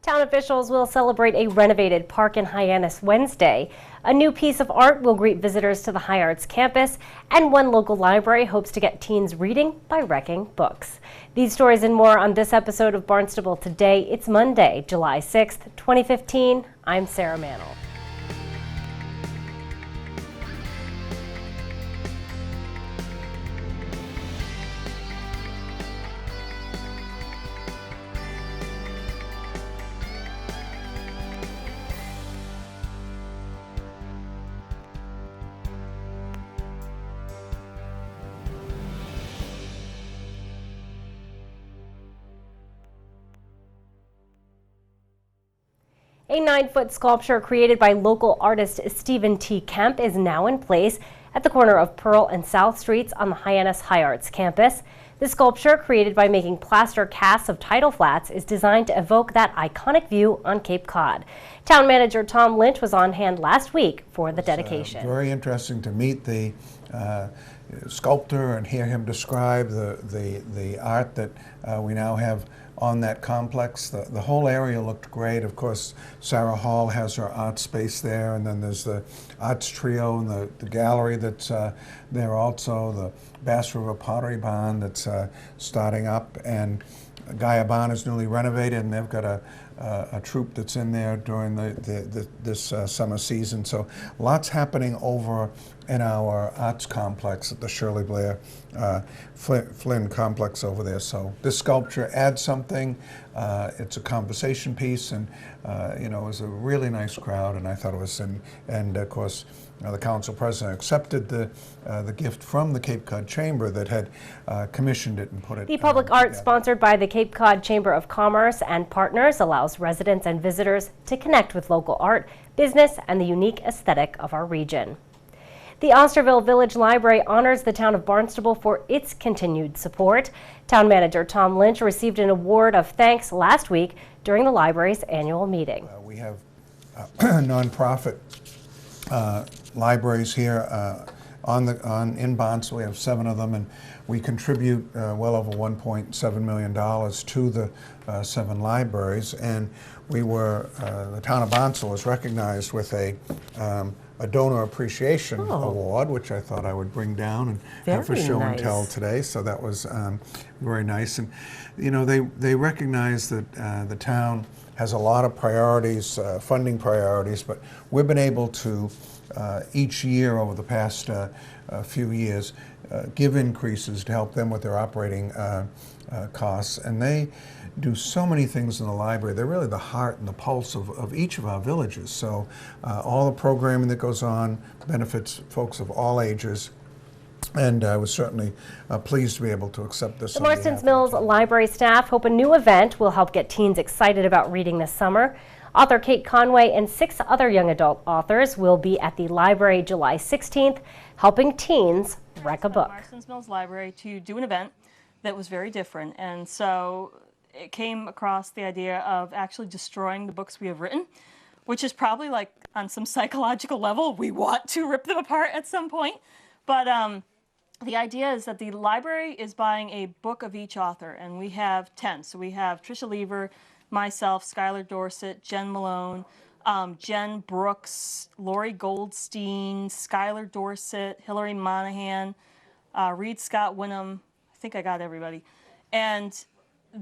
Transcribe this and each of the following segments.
Town officials will celebrate a renovated park in Hyannis Wednesday. A new piece of art will greet visitors to the High Arts campus, and one local library hopes to get teens reading by wrecking books. These stories and more on this episode of Barnstable Today. It's Monday, July 6th, 2015. I'm Sarah Mantle. A 9-foot sculpture created by local artist Stephen T. Kemp is now in place at the corner of Pearl and South Streets on the Hyannis High Arts campus. The sculpture, created by making plaster casts of tidal flats, is designed to evoke that iconic view on Cape Cod. Town manager Tom Lynch was on hand last week for the dedication. Very interesting to meet the sculptor and hear him describe the art that we now have on that complex. The whole area looked great. Of course, Sarah Hall has her art space there, and then there's the arts trio and the gallery that's there also, the Bass River Pottery Barn that's starting up, and Gaia Barn is newly renovated, and they've got a troupe that's in there during this summer season. So lots happening over in our arts complex at the Shirley Blair Flynn complex over there. So this sculpture adds something. It's a conversation piece, and it was a really nice crowd, and I thought it was, and of course the council president accepted the gift from the Cape Cod Chamber that had commissioned it and put it. The public art sponsored by the Cape Cod Chamber of Commerce and partners allows residents and visitors to connect with local art, business, and the unique aesthetic of our region. The Osterville Village Library honors the town of Barnstable for its continued support. Town manager Tom Lynch received an award of thanks last week during the library's annual meeting. We have nonprofit libraries here in Barnstable. We have 7 of them, and we contribute well over $1.7 million to the 7 libraries. And we were the town of Barnstable was recognized with a donor appreciation award, which I thought I would bring down and have for show and tell today. So that was very nice. And they recognize that the town has a lot of priorities, funding priorities, but we've been able to each year over the past few years give increases to help them with their operating costs. And they do so many things in the library. They're really the heart and the pulse of each of our villages. So all the programming that goes on benefits folks of all ages. And I was certainly pleased to be able to accept this. The Marston's Mills Library staff hope a new event will help get teens excited about reading this summer. Author Kate Conway and 6 other young adult authors will be at the library July 16th, helping teens wreck a book. Marston's Mills Library to do an event that was very different, and so it came across the idea of actually destroying the books we have written, which is probably like on some psychological level we want to rip them apart at some point. But the idea is that the library is buying a book of each author, and we have 10. So we have Tricia Lever, myself, Skylar Dorsett, Jen Malone, Jen Brooks, Lori Goldstein, Skylar Dorsett, Hillary Monahan, Reed Scott Winham. I think I got everybody. And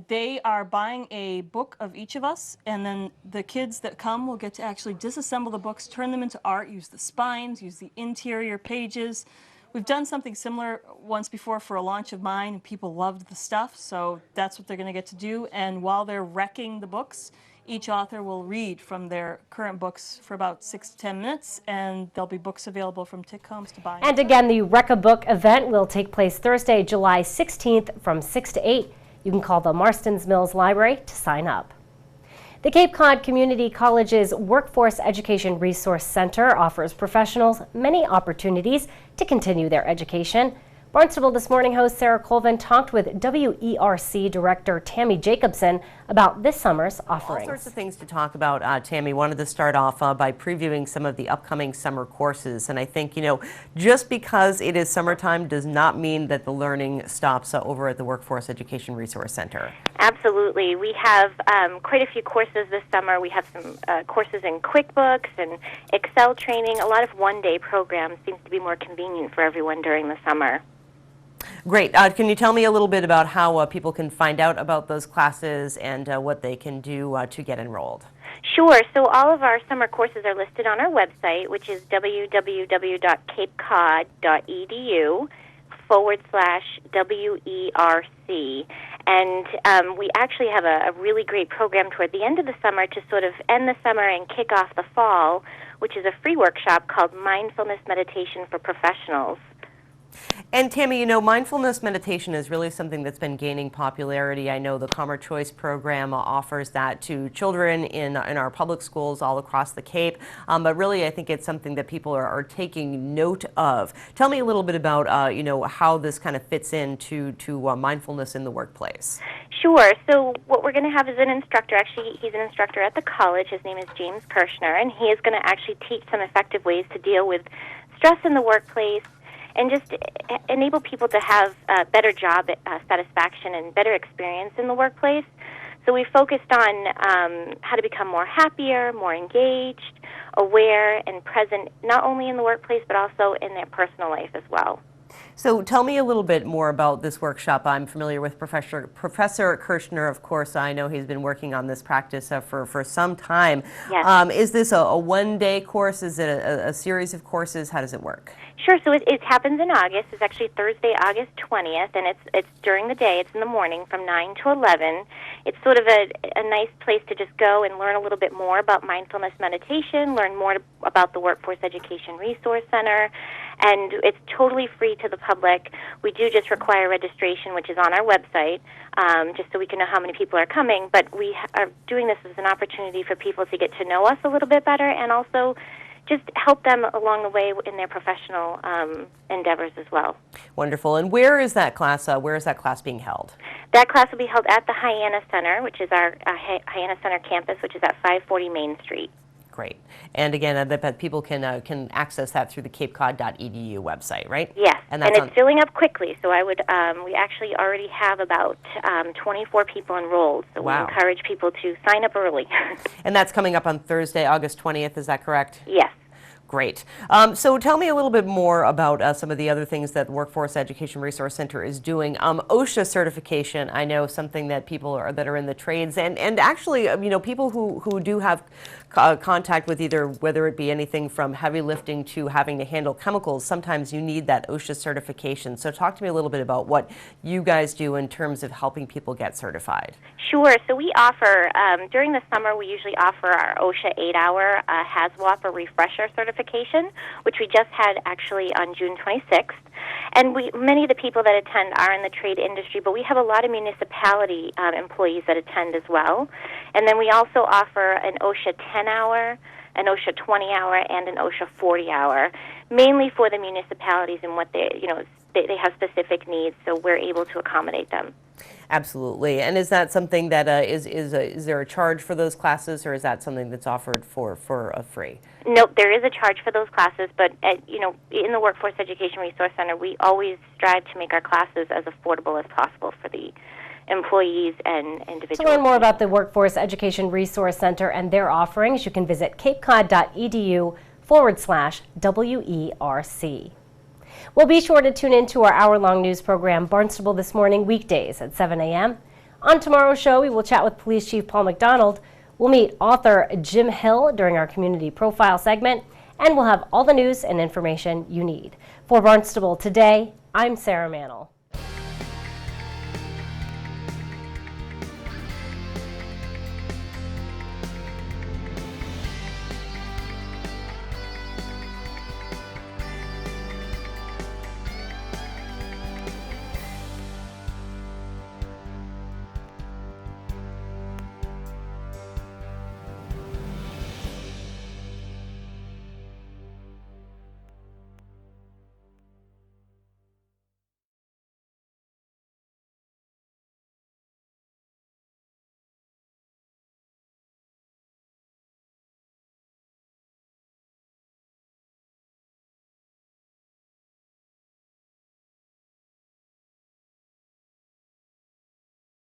they are buying a book of each of us, and then the kids that come will get to actually disassemble the books, turn them into art, use the spines, use the interior pages. We've done something similar once before for a launch of mine, and people loved the stuff, so that's what they're going to get to do. And while they're wrecking the books, each author will read from their current books for about 6 to 10 minutes, and there'll be books available from Tick Homes to buy. And again, the Wreck a Book event will take place Thursday, July 16th from 6 to 8. You can call the Marston's Mills Library to sign up. The Cape Cod Community College's Workforce Education Resource Center offers professionals many opportunities to continue their education. Barnstable This Morning host Sarah Colvin talked with WERC Director Tammy Jacobson about this summer's offerings. All sorts of things to talk about, Tammy. Wanted to start off by previewing some of the upcoming summer courses. And I think, just because it is summertime does not mean that the learning stops over at the Workforce Education Resource Center. Absolutely. We have quite a few courses this summer. We have some courses in QuickBooks and Excel training. A lot of one-day programs seems to be more convenient for everyone during the summer. Great. Can you tell me a little bit about how people can find out about those classes and what they can do to get enrolled? Sure. So all of our summer courses are listed on our website, which is www.capecod.edu/WERC. And we actually have a really great program toward the end of the summer to sort of end the summer and kick off the fall, which is a free workshop called Mindfulness Meditation for Professionals. And Tammy, mindfulness meditation is really something that's been gaining popularity. I know the Commerce Choice program offers that to children in our public schools all across the Cape, but really I think it's something that people are taking note of. Tell me a little bit about how this kind of fits into mindfulness in the workplace. Sure. So what we're going to have is an instructor. Actually, he's an instructor at the college. His name is James Kirshner, and he is going to actually teach some effective ways to deal with stress in the workplace and just enable people to have better job satisfaction and better experience in the workplace. So we focused on how to become more happier, more engaged, aware, and present not only in the workplace but also in their personal life as well. So tell me a little bit more about this workshop. I'm familiar with Professor Kirshner, of course. I know he's been working on this practice for some time. Yes. Is this a one-day course? Is it a series of courses? How does it work? Sure. So it happens in August. It's actually Thursday, August 20th, and it's during the day. It's in the morning from 9 to 11. It's sort of a nice place to just go and learn a little bit more about mindfulness meditation, learn more about the Workforce Education Resource Center, and it's totally free to the public. We do just require registration, which is on our website, just so we can know how many people are coming. But we are doing this as an opportunity for people to get to know us a little bit better and also just help them along the way in their professional endeavors as well. Wonderful. And where is that class being held? That class will be held at the Hyannis Center, which is our Hyannis Center campus, which is at 540 Main Street. Great. And again, I bet people can access that through the capecod.edu website, right? Yes, and it's filling up quickly. So I would, we actually already have about 24 people enrolled. So wow. We encourage people to sign up early. And that's coming up on Thursday, August 20th. Is that correct? Yes. Great. So tell me a little bit more about some of the other things that the Workforce Education Resource Center is doing. OSHA certification, I know something that people that are in the trades and actually, people who do have contact with whether it be anything from heavy lifting to having to handle chemicals, sometimes you need that OSHA certification. So talk to me a little bit about what you guys do in terms of helping people get certified. Sure. So we offer, during the summer, we usually offer our OSHA 8-hour HAZWOP or refresher certification, which we just had actually on June 26th. And many of the people that attend are in the trade industry, but we have a lot of municipality employees that attend as well. And then we also offer an OSHA 10-hour, an OSHA 20-hour, and an OSHA 40-hour, mainly for the municipalities and what they have specific needs, so we're able to accommodate them. Absolutely. And is that something that is there a charge for those classes, or is that something that's offered for free? Nope, there is a charge for those classes, but in the Workforce Education Resource Center, we always strive to make our classes as affordable as possible for the employees and individuals. To learn more about the Workforce Education Resource Center and their offerings, you can visit capecod.edu/WERC. Well, be sure to tune in to our hour-long news program, Barnstable This Morning, weekdays at 7 a.m. On tomorrow's show, we will chat with Police Chief Paul McDonald. We'll meet author Jim Hill during our community profile segment, and we'll have all the news and information you need. For Barnstable Today, I'm Sarah Mannel.